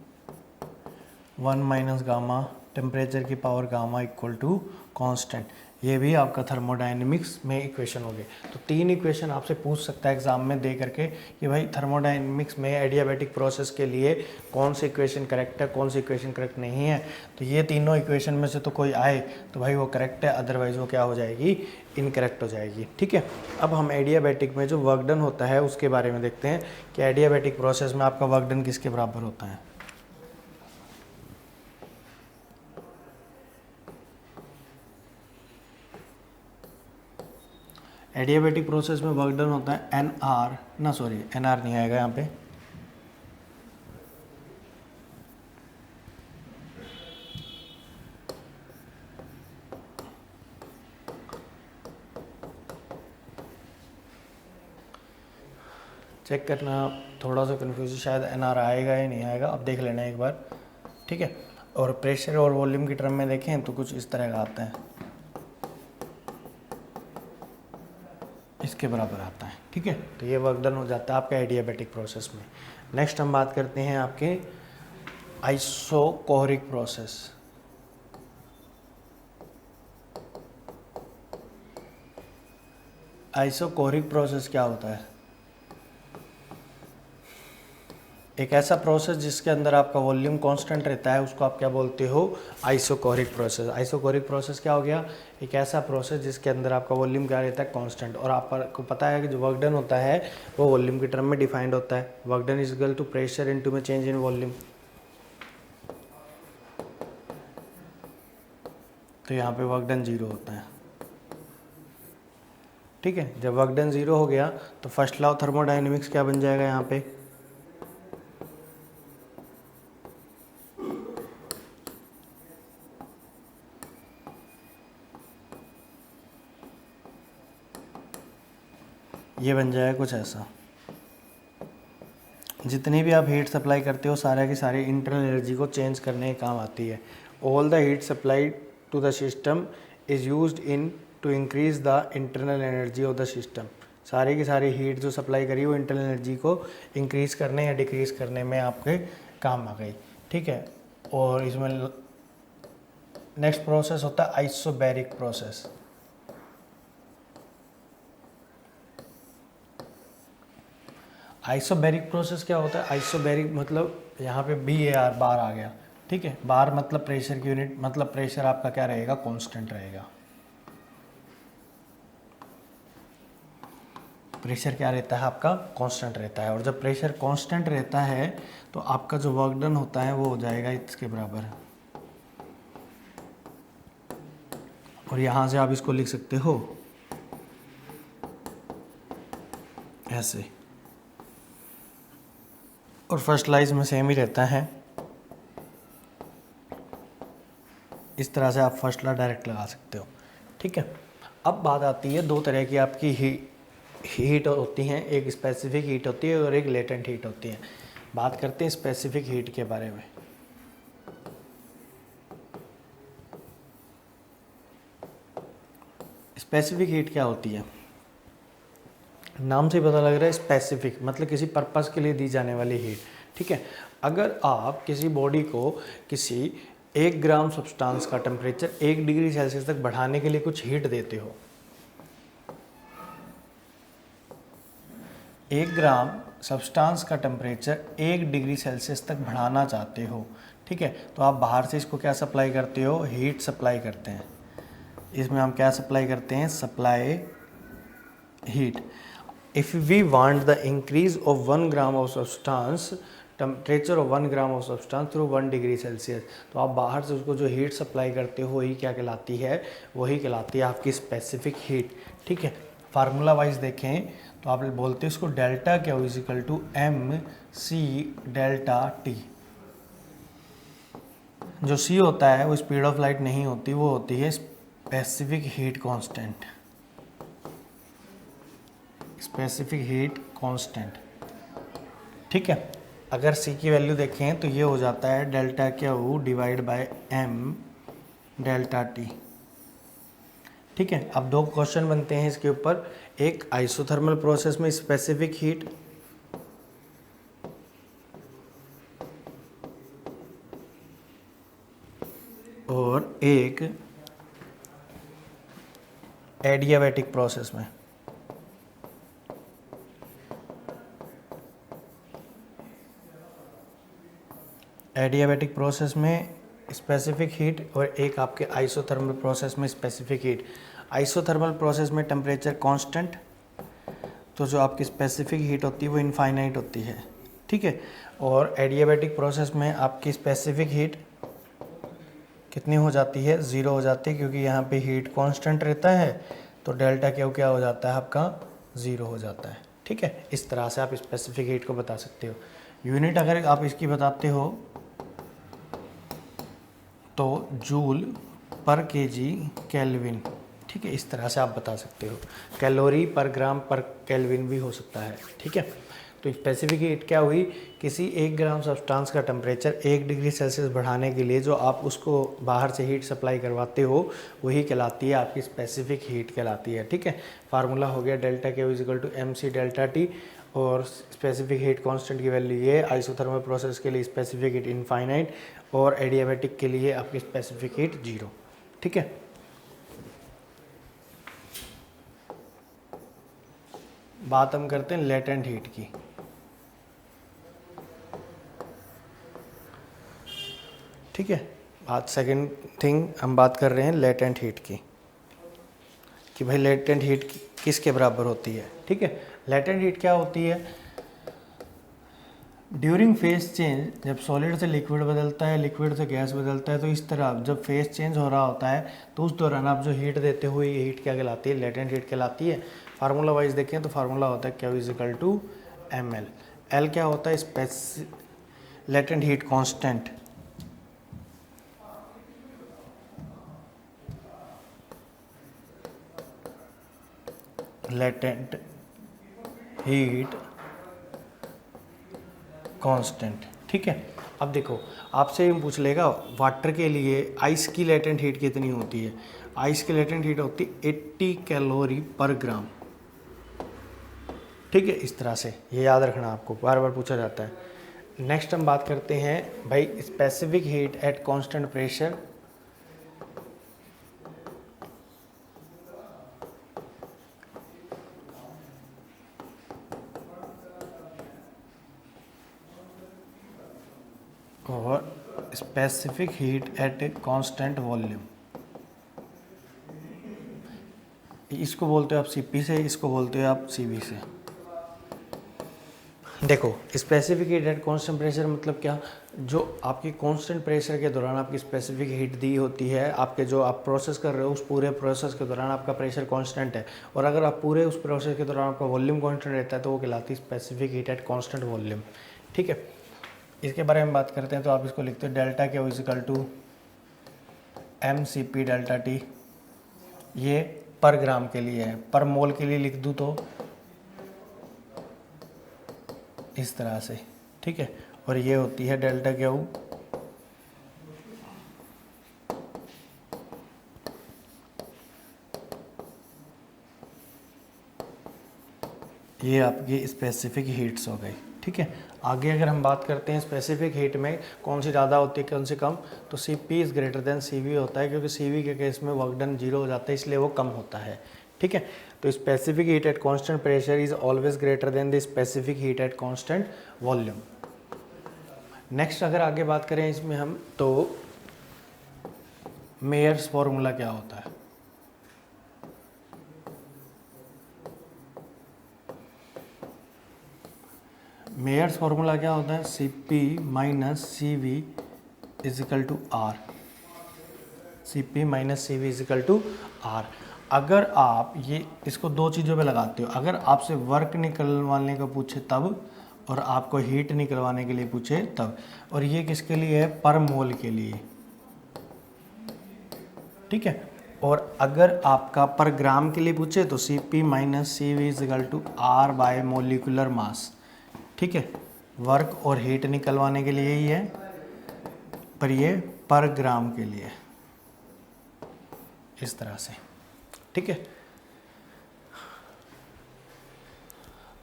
one minus gamma temperature की power gamma equal to constant. ये भी आपका थर्मोडायनेमिक्स में इक्वेशन हो गए। तो तीन इक्वेशन आपसे पूछ सकता है एग्जाम में दे करके कि भाई थर्मोडायनेमिक्स में एडियाबैटिक प्रोसेस के लिए कौन सी इक्वेशन करेक्ट है कौन सी इक्वेशन करेक्ट नहीं है। तो ये तीनों इक्वेशन में से तो कोई आए तो भाई वो करेक्ट है, अदरवाइज वो क्या हो जाएगी? इनकरेक्ट हो जाएगी। ठीक है, अब हम एडियाबैटिक में जो वर्क डन होता है उसके बारे में देखते हैं कि एडियाबैटिक प्रोसेस में आपका वर्क डन किसके बराबर होता है। एडियाबैटिक प्रोसेस में वर्क डन होता है एन आर, ना सॉरी एन आर नहीं आएगा यहाँ पे, चेक करना थोड़ा सा कन्फ्यूज, शायद एन आर आएगा या नहीं आएगा, अब देख लेना एक बार। ठीक है, और प्रेशर और वॉल्यूम की टर्म में देखें तो कुछ इस तरह का आता है, इसके बराबर आता है। ठीक है, तो ये वर्क डन हो जाता है आपका एडियाबैटिक प्रोसेस में। नेक्स्ट हम बात करते हैं आपके आइसोकोरिक प्रोसेस। आइसोकोरिक प्रोसेस क्या होता है? एक ऐसा प्रोसेस जिसके अंदर आपका वॉल्यूम कांस्टेंट रहता है उसको आप क्या बोलते हो? Isochoric process. आइसोकोरिक प्रोसेस क्या हो गया? एक ऐसा प्रोसेस जिसके अंदर आपका वॉल्यूम क्या रहता है? कांस्टेंट। और आपको पता है कि जो वर्क डन होता है वो वॉल्यूम की टर्म में डिफाइंड होता है। Work done is equal to pressure into में चेंज इन वॉल्यूम। तो यहाँ पे वर्क डन जीरो होता है। ठीक है, जब वर्क डन जीरो हो गया तो फर्स्ट लॉ थर्मोडायनेमिक्स क्या बन जाएगा यहाँ पे? ये बन जाएगा कुछ ऐसा, जितनी भी आप हीट सप्लाई करते हो सारे की सारी इंटरनल एनर्जी को चेंज करने के काम आती है। All the heat supply to the system is used in to increase the internal energy of the system. सारी की सारी हीट जो सप्लाई करी वो इंटरनल एनर्जी को इंक्रीज़ करने या डिक्रीज़ करने में आपके काम आ गई। ठीक है, और इसमें नेक्स्ट प्रोसेस होता है आइसोबैरिक प्रोसेस। आइसोबैरिक प्रोसेस क्या होता है? आइसोबैरिक मतलब यहाँ पे BAR बार आ गया, ठीक है। बार मतलब प्रेशर की यूनिट, मतलब प्रेशर आपका क्या रहेगा? कांस्टेंट रहेगा। प्रेशर क्या रहता है आपका? कांस्टेंट रहता है। और जब प्रेशर कांस्टेंट रहता है तो आपका जो वर्क डन होता है वो हो जाएगा इसके बराबर। और यहाँ से आप इसको लिख सकते हो ऐसे। और फर्स्ट लाइज में सेम ही रहता है, इस तरह से आप फर्स्ट ला डायरेक्ट लगा सकते हो, ठीक है। अब बात आती है दो तरह की आपकी हीट होती हैं, एक स्पेसिफिक हीट होती है और एक लेटेंट हीट होती है। बात करते हैं स्पेसिफिक हीट के बारे में। स्पेसिफिक हीट क्या होती है? नाम से पता लग रहा है स्पेसिफिक, मतलब किसी पर्पस के लिए दी जाने वाली हीट, ठीक है। अगर आप किसी बॉडी को किसी 1 ग्राम सब्सटेंस का टेम्परेचर 1 डिग्री सेल्सियस तक बढ़ाने के लिए कुछ हीट देते हो, 1 ग्राम सब्सटेंस का टेम्परेचर 1 डिग्री सेल्सियस तक बढ़ाना चाहते हो, ठीक है, तो आप बाहर से इसको क्या सप्लाई करते हो? हीट सप्लाई करते हैं। इसमें हम क्या सप्लाई करते हैं? Supply heat. If we want the increase of 1 gram of substance, temperature of 1 gram of substance through 1 degree Celsius, तो आप बाहर से उसको जो हीट सप्लाई करते हो वही क्या कहलाती है? वही कहलाती है आपकी स्पेसिफिक हीट, ठीक है। फार्मूला वाइज देखें तो आप बोलते हैं इसको डेल्टा क्या is equal to MC delta T। जो C होता है वो स्पीड ऑफ लाइट नहीं होती, वो होती है specific heat constant. Specific heat constant, ठीक है। अगर C की वैल्यू देखें तो ये हो जाता है delta Q divide by M delta T, ठीक है। अब दो क्वेश्चन बनते हैं इसके ऊपर, एक आइसोथर्मल प्रोसेस में स्पेसिफिक हीट, और एक एडियाबैटिक प्रोसेस में। एडियाबैटिक प्रोसेस में स्पेसिफिक हीट और एक आपके आइसोथर्मल प्रोसेस में स्पेसिफिक हीट। आइसोथर्मल प्रोसेस में टेम्परेचर कांस्टेंट, तो जो आपकी स्पेसिफिक हीट होती है वो इनफाइनाइट होती है, ठीक है। और एडियाबैटिक प्रोसेस में आपकी स्पेसिफिक हीट कितनी हो जाती है? 0 हो जाती है, क्योंकि यहाँ पे हीट कांस्टेंट रहता है, तो डेल्टा क्यू क्या हो जाता है आपका? 0 हो जाता है, ठीक है। इस तरह से आप स्पेसिफिक हीट को बता सकते हो। यूनिट अगर आप इसकी बताते हो तो जूल पर केजी केल्विन, ठीक है, इस तरह से आप बता सकते हो। कैलोरी पर ग्राम पर केल्विन भी हो सकता है, ठीक है। तो स्पेसिफिक हीट क्या हुई? किसी 1 ग्राम सब्सटेंस का टेम्परेचर 1 डिग्री सेल्सियस बढ़ाने के लिए जो आप उसको बाहर से हीट सप्लाई करवाते हो वही कहलाती है आपकी स्पेसिफिक हीट कहलाती है, ठीक है। फार्मूला हो गया delta Q is equal to MC delta T, और स्पेसिफिक हीट कांस्टेंट की वैल्यू ये, आइसोथर्मल प्रोसेस के लिए स्पेसिफिक हीट इनफाइनाइट, और एडियाबैटिक के लिए आपकी स्पेसिफिक हीट 0, ठीक है। बात हम करते हैं लेटेंट हीट की। ठीक है, आज सेकंड थिंग हम बात कर रहे हैं लेटेंट हीट की, कि भाई लेटेंट हीट किसके बराबर होती है, ठीक है। लेटेंट हीट क्या होती है? ड्यूरिंग फेज चेंज, जब सॉलिड से लिक्विड बदलता है, लिक्विड से गैस बदलता है, तो इस तरह जब फेज चेंज हो रहा होता है तो उस दौरान आप जो हीट देते हो ये हीट क्या कहलाती है? लेटेंट हीट कहलाती है। फार्मूला वाइज देखें तो फार्मूला होता है Q is equal to ml। L क्या होता है? Latent heat constant, latent heat constant, ठीक है। अब देखो आपसे ये पूछ लेगा वाटर के लिए आइस की लेटेंट हीट कितनी होती है? आइस की लेटेंट हीट होती है 80 कैलोरी पर ग्राम, ठीक है। इस तरह से ये याद रखना, आपको बार बार पूछा जाता है। नेक्स्ट हम बात करते हैं भाई specific heat at constant pressure और specific heat at a constant volume, इसको बोलते हो आप सीपी से, इसको बोलते हो आप सीवी से। देखो specific heat at constant pressure मतलब क्या, जो आपकी कांस्टेंट प्रेशर के दौरान आपकी स्पेसिफिक हीट दी होती है, आपके जो आप प्रोसेस कर रहे हो उस पूरे प्रोसेस के दौरान आपका प्रेशर कांस्टेंट है, और अगर आप पूरे उस प्रोसेस के दौरान आपका वॉल्यूम कांस्टेंट रहता है तो वो कहलाती है specific heat at constant volume. ठीक है, इसके बारे में बात करते हैं तो आप इसको लिखते हो delta Q equal to M C P delta T, ये पर ग्राम के लिए है, पर मोल के लिए लिख दूँ तो इस तरह से। ठीक है, और ये होती है डेल्टा क्यू ये आपकी स्पेसिफिक हीट्स हो गई। ठीक है, आगे अगर हम बात करते हैं स्पेसिफिक हीट में कौन सी ज़्यादा होती है कौन सी कम, तो C P is greater than C V होता है, क्योंकि सी वी के केस में वर्क डन जीरो हो जाता है, इसलिए वो कम होता है। ठीक है, तो specific heat at constant pressure is always greater than the specific heat at constant volume. Next अगर आगे बात करें इसमें हम, तो मेयर्स फॉर्मूला क्या होता है। मेयर्स फॉर्मूला क्या होता है, C P minus C V is equal to R, C P minus C V is equal to R. अगर आप ये इसको दो चीज़ों पे लगाते हो, अगर आपसे वर्क निकलवाने का पूछे तब, और आपको हीट निकलवाने के लिए पूछे तब, और ये किसके लिए है, पर मोल के लिए। ठीक है, और अगर आपका पर ग्राम के लिए पूछे तो C P minus C V is equal to R by molecular mass. ठीक है, वर्क और हीट निकलवाने के लिए ही है, पर ये पर ग्राम के लिए इस तरह से। ठीक है,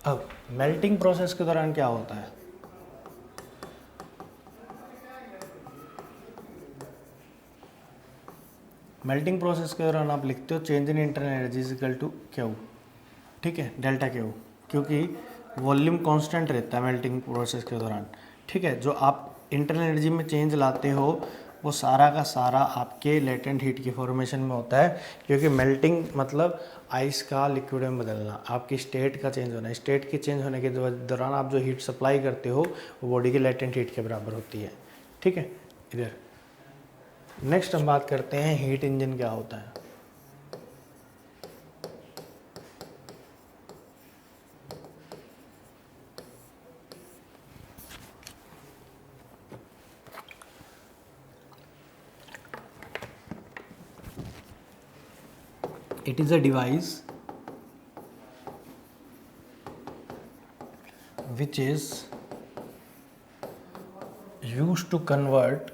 अब मेल्टिंग प्रोसेस के दौरान क्या होता है, मेल्टिंग प्रोसेस के दौरान आप लिखते हो change in internal energy equal to Q. ठीक है, डेल्टा क्यू, क्योंकि वॉल्यूम कांस्टेंट रहता है मेल्टिंग प्रोसेस के दौरान। ठीक है, जो आप इंटरनल एनर्जी में चेंज लाते हो वो सारा का सारा आपके लेटेंट हीट की फॉर्मेशन में होता है, क्योंकि मेल्टिंग मतलब आइस का लिक्विड में बदलना, आपकी स्टेट का चेंज होना। स्टेट के चेंज होने के दौरान आप जो हीट सप्लाई करते हो वो बॉडी की लेटेंट हीट के बराबर होती है। ठीक है, इधर नेक्स्ट हम बात करते हैं हीट इंजन क्या होता है। It is a device which is used to convert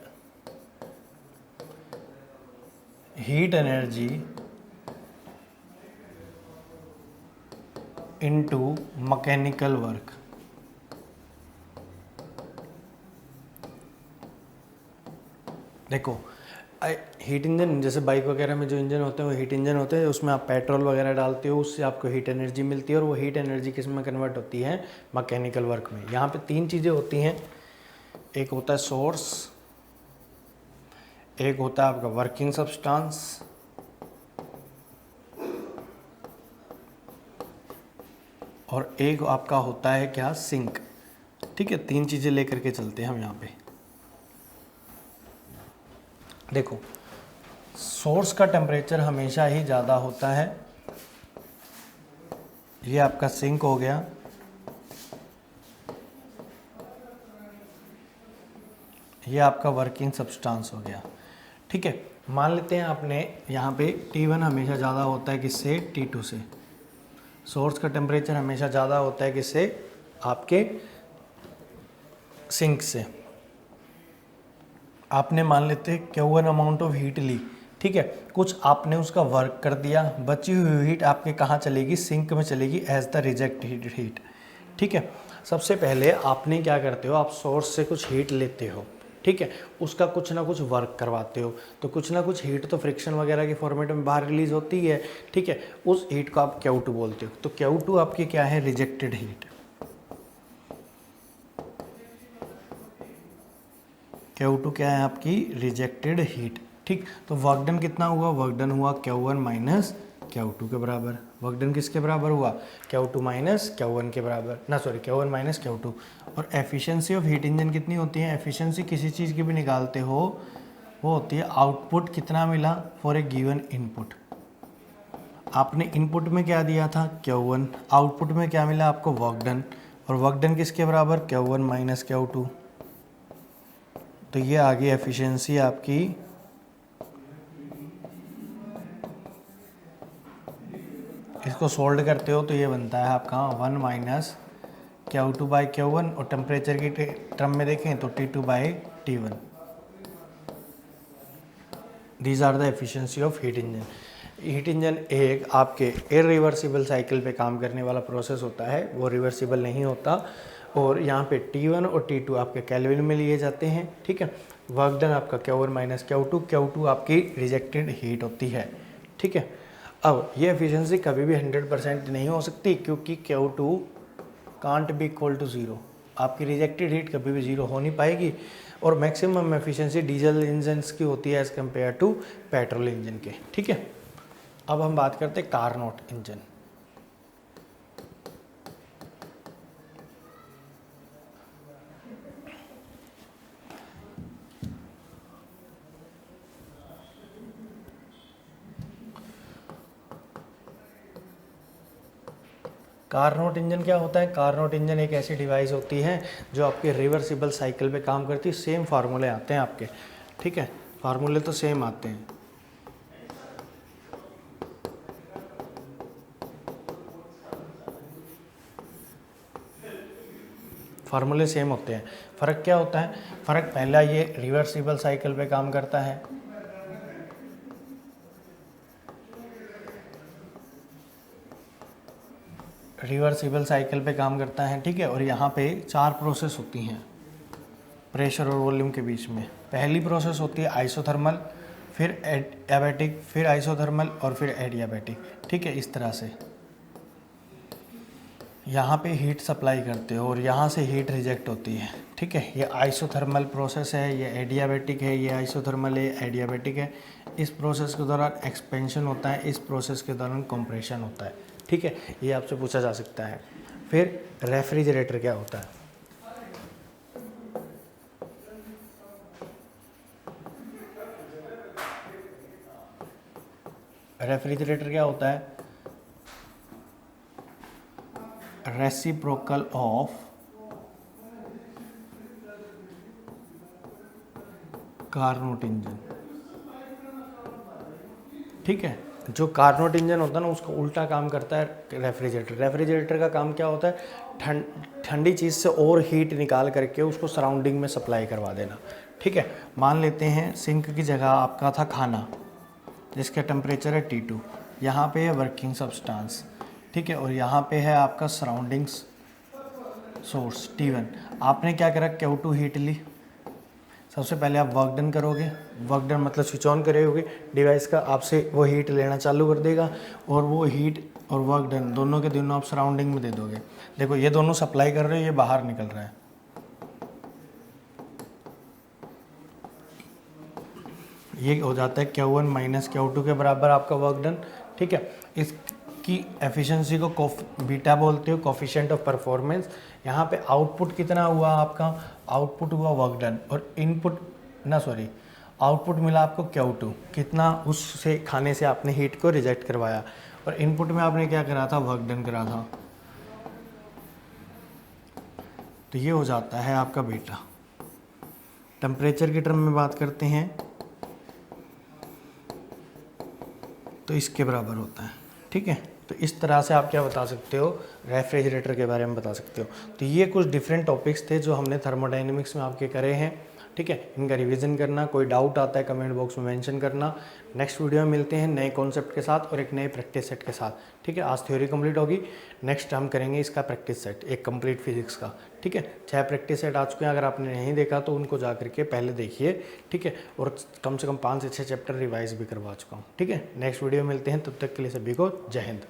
heat energy into mechanical work। देखो हीट इंजन जैसे बाइक वगैरह में जो इंजन होते हैं वो हीट इंजन होते हैं, उसमें आप पेट्रोल वगैरह डालते हो, उससे आपको हीट एनर्जी मिलती है, और वो हीट एनर्जी किस में कन्वर्ट होती है, मैकेनिकल वर्क में। यहाँ पे तीन चीज़ें होती हैं, एक होता है सोर्स, एक होता है आपका वर्किंग सब्सटेंस, और एक आपका होता है क्या, सिंक। ठीक है, तीन चीज़ें लेकर के चलते हैं हम यहाँ पे। देखो सोर्स का टेम्परेचर हमेशा ही ज़्यादा होता है, ये आपका सिंक हो गया, ये आपका वर्किंग सब्सटेंस हो गया। ठीक है, मान लेते हैं आपने यहाँ पे T1 हमेशा ज़्यादा होता है किससे, T2 से। सोर्स का टेम्परेचर हमेशा ज़्यादा होता है किससे, आपके सिंक से। आपने मान लेते हैं Q1 अमाउंट ऑफ हीट ली। ठीक है, कुछ आपने उसका वर्क कर दिया, बची हुई हीट आपके कहाँ चलेगी, सिंक में चलेगी एज द रिजेक्ट हीट। ठीक है, सबसे पहले आपने क्या करते हो, आप सोर्स से कुछ हीट लेते हो। ठीक है, उसका कुछ ना कुछ वर्क करवाते हो, तो कुछ ना कुछ हीट तो फ्रिक्शन वगैरह के फॉर्मेट में बाहर रिलीज होती है। ठीक है, उस हीट को आप Q2 बोलते हो। तो Q2 आपकी क्या है, रिजेक्टेड हीट। Q2 क्या है आपकी रिजेक्टेड हीट। ठीक, तो वर्क डन कितना हुआ, वर्क डन हुआ Q1 माइनस Q2 के बराबर। वर्क डन किसके बराबर हुआ, Q2 माइनस Q1 के बराबर, ना सॉरी Q1 माइनस Q2। और एफिशिएंसी ऑफ हीट इंजन कितनी होती है, एफिशिएंसी किसी चीज़ की भी निकालते हो वो होती है आउटपुट कितना मिला फॉर ए गिवन इनपुट। आपने इनपुट में क्या दिया था Q1, आउटपुट में क्या मिला आपको वर्क डन, और वर्क डन किसके बराबर Q1 माइनस Q2। तो ये आ गई एफिशिएंसी आपकी इसको सोल्व करते हो तो ये बनता है आपका 1 माइनस Q2 बाई Q1, और टेम्परेचर की टर्म में देखें तो T2 by T1। These are the efficiency of heat engine. Heat engine एक आपके इरिवर्सिबल साइकिल पे काम करने वाला प्रोसेस होता है, वो रिवर्सिबल नहीं होता। और यहाँ पे T1 और T2 आपके केल्विन में लिए जाते हैं। ठीक है, वर्क डन आपका Q1 माइनस Q2 आपकी रिजेक्टेड हीट होती है। ठीक है, अब ये एफिशिएंसी कभी भी 100% नहीं हो सकती, क्योंकि Q2 can't be equal to 0। आपकी रिजेक्टेड हीट कभी भी 0 हो नहीं पाएगी। और मैक्सिमम एफिशिएंसी डीजल इंजन की होती है as compare to petrol engine के। ठीक है, अब हम बात करते हैं कारनोट इंजन। कारनोट इंजन क्या होता है, कारनोट इंजन एक ऐसी डिवाइस होती है जो आपके रिवर्सिबल साइकिल पे काम करती है। सेम फार्मूले आते हैं आपके। ठीक है, फार्मूले तो सेम आते हैं। फार्मूले सेम होते हैं। फ़र्क क्या होता है, फ़र्क पहला ये रिवर्सिबल साइकिल पे काम करता है, रिवर्सिबल साइकिल पे काम करता है। ठीक है, और यहाँ पे 4 प्रोसेस होती हैं प्रेशर और वॉल्यूम के बीच में। पहली प्रोसेस होती है आइसोथर्मल, फिर एडियाबैटिक, फिर आइसोथर्मल और फिर एडियाबैटिक। ठीक है, इस तरह से यहाँ पे हीट सप्लाई करते हो और यहाँ से हीट रिजेक्ट होती है। ठीक है, ये आइसोथर्मल प्रोसेस है, ये एडियाबैटिक है, ये आइसोथर्मल है, एडियाबैटिक है। इस प्रोसेस के दौरान एक्सपेंशन होता है, इस प्रोसेस के दौरान कंप्रेशन होता है। ठीक है, ये आपसे पूछा जा सकता है। फिर रेफ्रिजरेटर क्या होता है, रेफ्रिजरेटर क्या होता है, रेसिप्रोकल ऑफ कारनोट इंजन। ठीक है, जो कारनोट इंजन होता है ना उसका उल्टा काम करता है रेफ्रिजरेटर। रेफ्रिजरेटर का काम क्या होता है, ठंडी चीज़ से और हीट निकाल करके उसको सराउंडिंग में सप्लाई करवा देना। ठीक है, मान लेते हैं सिंक की जगह आपका था खाना जिसका टेम्परेचर है T2, यहाँ पे है वर्किंग सब्सटेंस। ठीक है, और यहाँ पे है आपका सराउंडिंग्स सोर्स T1। आपने क्या करा, Q2 हीट ली। सबसे पहले आप वर्क डन करोगे, वर्क डन मतलब स्विच ऑन करोगे डिवाइस का, आपसे वो हीट लेना चालू कर देगा, और वो हीट और वर्क डन दोनों के दोनों आप सराउंडिंग में दे दोगे। देखो ये दोनों सप्लाई कर रहे हो, ये बाहर निकल रहा है। ये हो जाता है Q1 माइनस Q2 के बराबर आपका वर्क डन। ठीक है, इसकी एफिशिएंसी को बीटा बोलते हो, कोफिशिएंट ऑफ परफॉर्मेंस। यहाँ पे आउटपुट कितना हुआ आपका, आउटपुट हुआ वर्क डन, और इनपुट आउटपुट मिला आपको Q2, कितना उससे खाने से आपने हीट को रिजेक्ट करवाया, और इनपुट में आपने क्या करा था, वर्क डन करा था। तो ये हो जाता है आपका बीटा। टेम्परेचर की टर्म में बात करते हैं तो इसके बराबर होता है। ठीक है, तो इस तरह से आप क्या बता सकते हो, रेफ्रिजरेटर के बारे में बता सकते हो। तो ये कुछ डिफरेंट टॉपिक्स थे जो हमने थर्मोडायनेमिक्स में आपके करे हैं। ठीक है, इनका रिवीजन करना, कोई डाउट आता है कमेंट बॉक्स में मेंशन करना। नेक्स्ट वीडियो में मिलते हैं नए कॉन्सेप्ट के साथ और एक नए प्रैक्टिस सेट के साथ। ठीक है, आज थ्योरी कंप्लीट होगी, नेक्स्ट हम करेंगे इसका प्रैक्टिस सेट, एक कंप्लीट फिजिक्स का। ठीक है, 6 प्रैक्टिस सेट आ चुके हैं, अगर आपने नहीं देखा तो उनको जा करके पहले देखिए। ठीक है, और कम से कम 5 से 6 चैप्टर रिवाइज भी करवा चुका हूँ। ठीक है, नेक्स्ट वीडियो में मिलते हैं, तब तक के लिए सभी को जय हिंद।